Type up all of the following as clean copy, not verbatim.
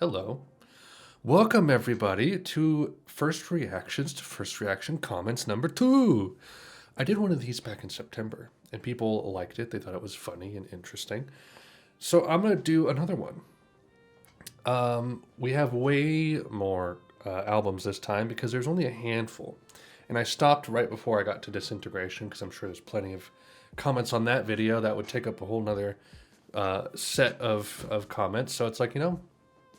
Hello. Welcome, everybody, to First Reactions to First Reaction Comments number 2. I did one of these back in September, and people liked it. They thought it was funny and interesting. So I'm going to do another one. We have way more albums this time because there's only a handful. And I stopped right before I got to Disintegration because I'm sure there's plenty of comments on that video that would take up a whole nother set of comments. So it's like,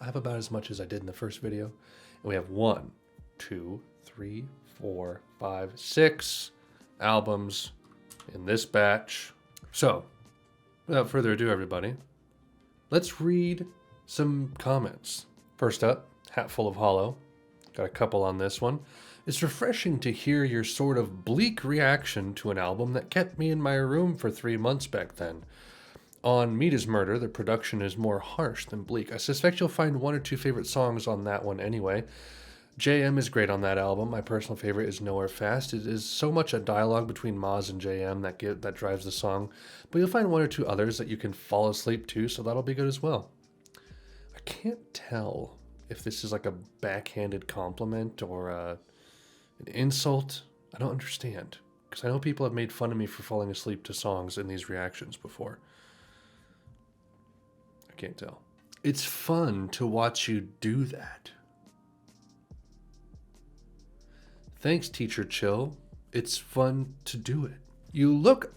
I have about as much as I did in the first video. And we have 1, 2, 3, 4, 5, 6 albums in this batch. So, without further ado, everybody, let's read some comments. First up, Hatful of Hollow. Got a couple on this one. It's refreshing to hear your sort of bleak reaction to an album that kept me in my room for 3 months back then. On Meat is Murder, the production is more harsh than bleak. I suspect you'll find 1 or 2 favorite songs on that one anyway. JM is great on that album. My personal favorite is Nowhere Fast. It is so much a dialogue between Maz and JM that drives the song. But you'll find 1 or 2 others that you can fall asleep to, so that'll be good as well. I can't tell if this is like a backhanded compliment or an insult. I don't understand. Because I know people have made fun of me for falling asleep to songs in these reactions before. I can't tell. It's fun to watch you do that. Thanks, Teacher Chill. It's fun to do it. You look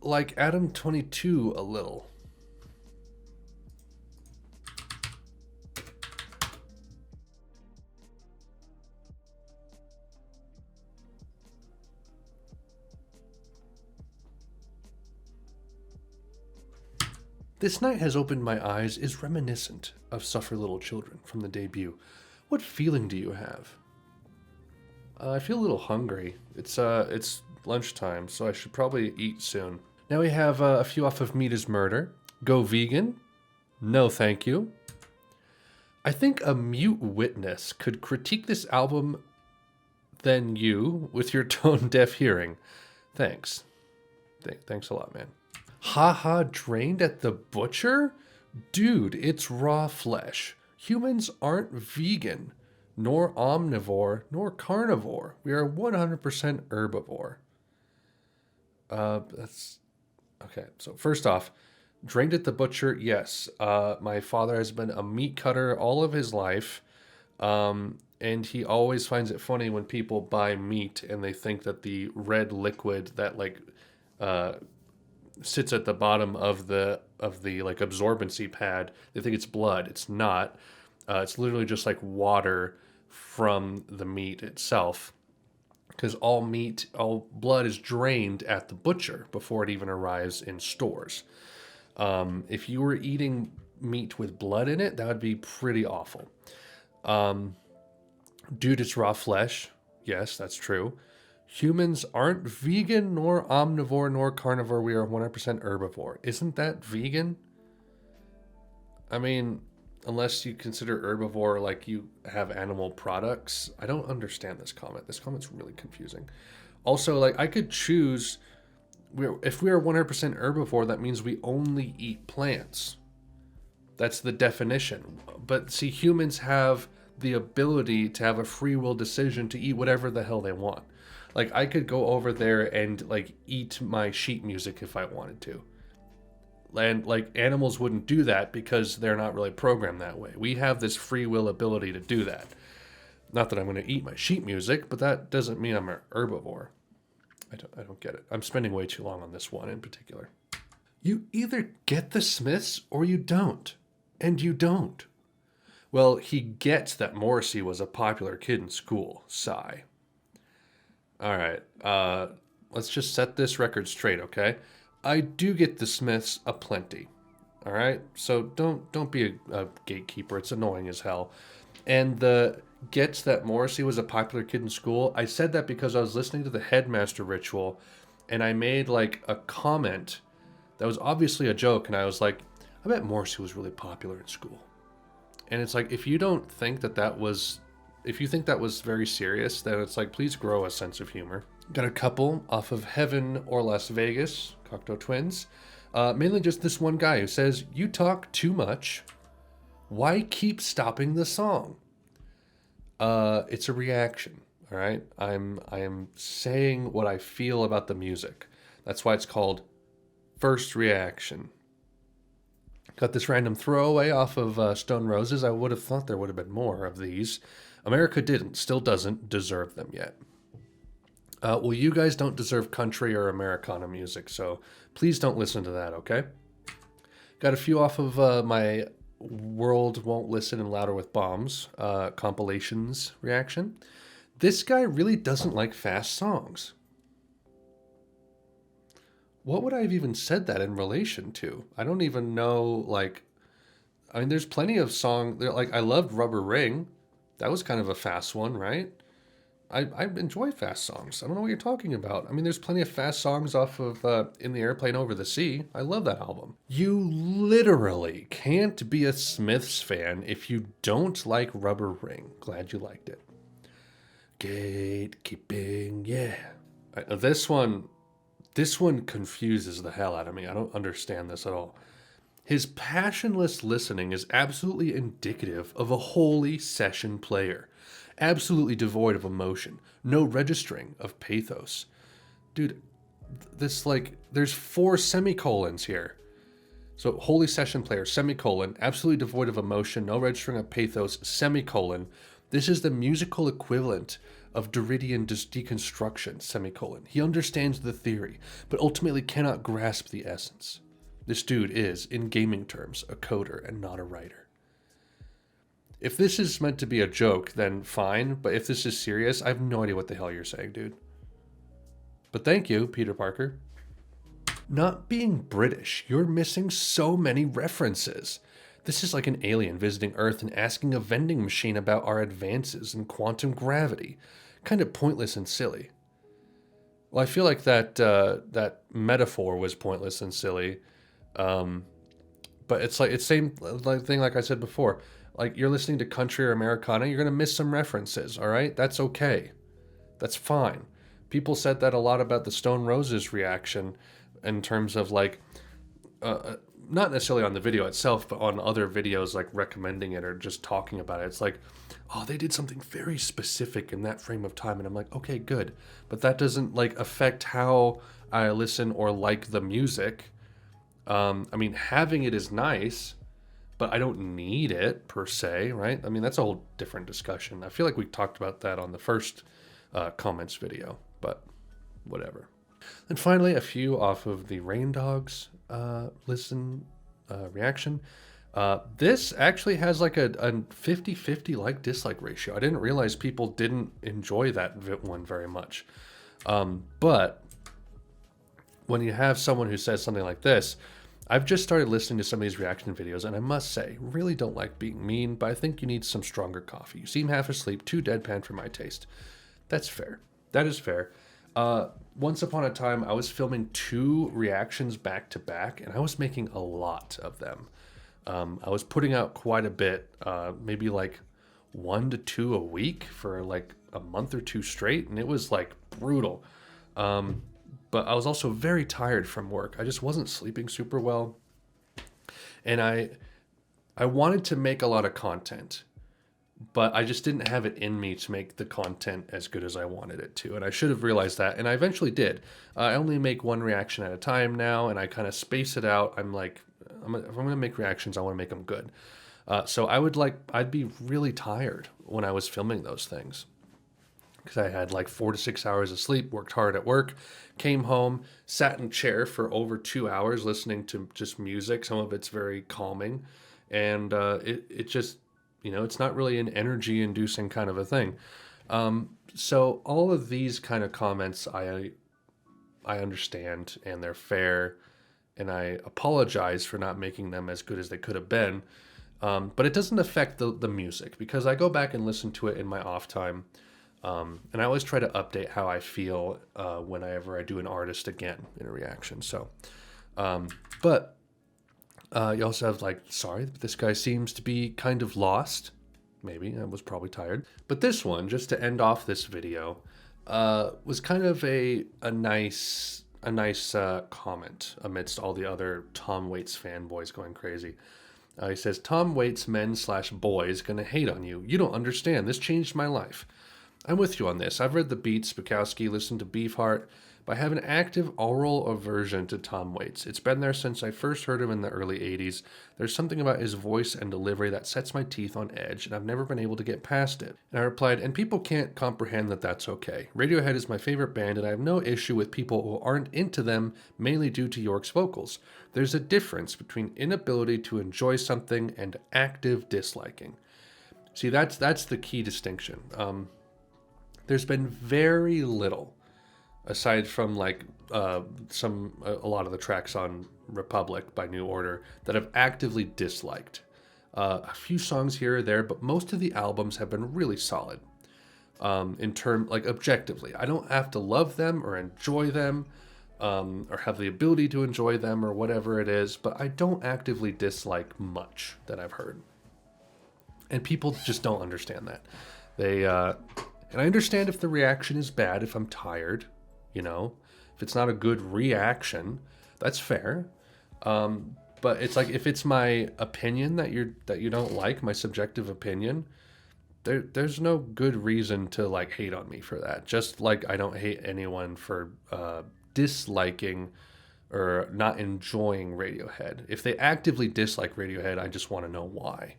like Adam22 a little. This Night Has Opened My Eyes is reminiscent of Suffer Little Children from the debut. What feeling do you have? I feel a little hungry. It's lunchtime, so I should probably eat soon. Now we have a few off of Meat is Murder. Go Vegan. No thank you. I think a mute witness could critique this album than you with your tone-deaf hearing. Thanks. Thanks a lot, man. Haha, drained at the butcher? Dude, it's raw flesh. Humans aren't vegan, nor omnivore, nor carnivore. We are 100% herbivore. That's... Okay, so first off, drained at the butcher, yes. My father has been a meat cutter all of his life, and he always finds it funny when people buy meat and they think that the red liquid that, sits at the bottom of the like absorbency pad, they think it's blood. It's not. It's literally just like water from the meat itself, because all blood is drained at the butcher before it even arrives in stores. If you were eating meat with blood in it, that would be pretty awful. Dude, it's raw flesh. Yes, that's true. Humans aren't vegan, nor omnivore, nor carnivore. We are 100% herbivore. Isn't that vegan? I mean, unless you consider herbivore like you have animal products. I don't understand this comment. This comment's really confusing. Also, like, I could choose... If we are 100% herbivore, that means we only eat plants. That's the definition. But see, humans have the ability to have a free will decision to eat whatever the hell they want. Like, I could go over there and, like, eat my sheet music if I wanted to. And, like, animals wouldn't do that because they're not really programmed that way. We have this free will ability to do that. Not that I'm going to eat my sheet music, but that doesn't mean I'm an herbivore. I don't get it. I'm spending way too long on this one in particular. You either get the Smiths or you don't. And you don't. Well, he gets that Morrissey was a popular kid in school. Sigh. All right, let's just set this record straight, okay? I do get the Smiths aplenty, all right? So don't be a gatekeeper. It's annoying as hell. And the gets that Morrissey was a popular kid in school, I said that because I was listening to the Headmaster Ritual, and I made, like, a comment that was obviously a joke, and I was like, I bet Morrissey was really popular in school. And it's like, if you don't think that was... If you think that was very serious, then it's like, please grow a sense of humor. Got a couple off of Heaven or Las Vegas, Cocteau Twins. Mainly just this one guy who says, you talk too much. Why keep stopping the song? It's a reaction. All right. I am saying what I feel about the music. That's why it's called first reaction. Got this random throwaway off of Stone Roses. I would have thought there would have been more of these. America didn't, still doesn't deserve them yet. Well, you guys don't deserve country or Americana music, so please don't listen to that, okay? Got a few off of my World Won't Listen and Louder with Bombs compilations reaction. This guy really doesn't like fast songs. What would I have even said that in relation to? I don't even know, like, I mean, there's plenty of like, I loved Rubber Ring. That was kind of a fast one, right? I enjoy fast songs. I don't know what you're talking about. I mean, there's plenty of fast songs off of In the Airplane Over the Sea. I love that album. You literally can't be a Smiths fan if you don't like Rubber Ring. Glad you liked it. Gatekeeping, yeah. This one confuses the hell out of me. I don't understand this at all. His passionless listening is absolutely indicative of a holy session player. Absolutely devoid of emotion. No registering of pathos. Dude, this, like, there's 4 semicolons here. So, holy session player, semicolon, absolutely devoid of emotion, no registering of pathos, semicolon. This is the musical equivalent of Derridian deconstruction, semicolon. He understands the theory, but ultimately cannot grasp the essence. This dude is, in gaming terms, a coder and not a writer. If this is meant to be a joke, then fine, but if this is serious, I have no idea what the hell you're saying, dude. But thank you, Peter Parker. Not being British, you're missing so many references. This is like an alien visiting Earth and asking a vending machine about our advances in quantum gravity. Kind of pointless and silly. Well, I feel like that metaphor was pointless and silly. But it's like it's same like thing like I said before. Like, you're listening to country or Americana, you're gonna miss some references. All right, that's okay. That's fine. People said that a lot about the Stone Roses reaction, in terms of like, not necessarily on the video itself, but on other videos, like recommending it or just talking about it. It's like, oh, they did something very specific in that frame of time, and I'm like, okay, good, but that doesn't like affect how I listen or like the music. I mean, having it is nice, but I don't need it per se, right? I mean, that's a whole different discussion. I feel like we talked about that on the first comments video, but whatever. And finally, a few off of the Rain Dogs reaction. This actually has like a 50-50 like dislike ratio. I didn't realize people didn't enjoy that one very much. But when you have someone who says something like this, I've just started listening to some of these reaction videos, and I must say, really don't like being mean, but I think you need some stronger coffee. You seem half asleep, too deadpan for my taste. That's fair. That is fair. Once upon a time, I was filming 2 reactions back to back, and I was making a lot of them. I was putting out quite a bit, maybe like 1 to 2 a week for like a month or 2 straight, and it was like brutal. But I was also very tired from work. I just wasn't sleeping super well. And I wanted to make a lot of content, but I just didn't have it in me to make the content as good as I wanted it to. And I should have realized that, and I eventually did. I only make 1 reaction at a time now, and I kind of space it out. I'm like, if I'm going to make reactions, I want to make them good. So I'd be really tired when I was filming those things, because I had like 4 to 6 hours of sleep, worked hard at work, came home, sat in a chair for over 2 hours listening to just music. Some of it's very calming, and it just, it's not really an energy inducing kind of a thing. So all of these kind of comments, I understand, and they're fair, and I apologize for not making them as good as they could have been. But it doesn't affect the music, because I go back and listen to it in my off time. And I always try to update how I feel whenever I do an artist again in a reaction. So, but you also have like, sorry, this guy seems to be kind of lost. Maybe I was probably tired. But this one, just to end off this video, was kind of a nice comment amidst all the other Tom Waits fanboys going crazy. He says, Tom Waits men/boys gonna hate on you. You don't understand. This changed my life. I'm with you on this. I've read the Beats, Bukowski, listened to Beefheart, but I have an active oral aversion to Tom Waits. It's been there since I first heard him in the early 80s. There's something about his voice and delivery that sets my teeth on edge, and I've never been able to get past it. And I replied, and people can't comprehend that that's okay. Radiohead is my favorite band, and I have no issue with people who aren't into them, mainly due to York's vocals. There's a difference between inability to enjoy something and active disliking. See, that's the key distinction. There's been very little, aside from like a lot of the tracks on Republic by New Order, that I've actively disliked. A few songs here or there, but most of the albums have been really solid. In term, like objectively, I don't have to love them or enjoy them, or have the ability to enjoy them or whatever it is, but I don't actively dislike much that I've heard. And people just don't understand that. And I understand if the reaction is bad, if I'm tired, if it's not a good reaction, that's fair. But it's like, if it's my opinion that you don't like, my subjective opinion, there's no good reason to like hate on me for that. Just like I don't hate anyone for disliking or not enjoying Radiohead. If they actively dislike Radiohead, I just want to know why,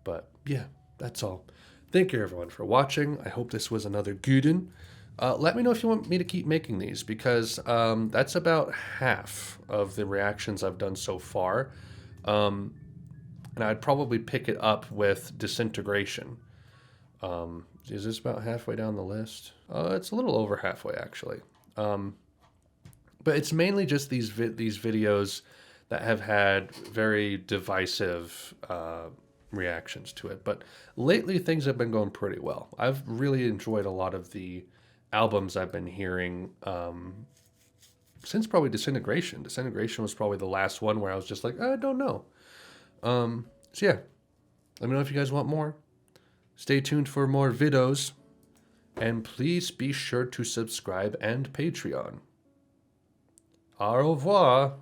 But yeah, that's all. Thank you everyone for watching. I hope this was another good one. Let me know if you want me to keep making these, because that's about half of the reactions I've done so far. And I'd probably pick it up with Disintegration. Is this about halfway down the list? It's a little over halfway, actually. But it's mainly just these videos that have had very divisive reactions to it. But lately things have been going pretty well. I've really enjoyed a lot of the albums I've been hearing since probably Disintegration. Disintegration was probably the last one where I was just like, I don't know. So yeah, let me know if you guys want more. Stay tuned for more videos, and please be sure to subscribe and Patreon. Au revoir.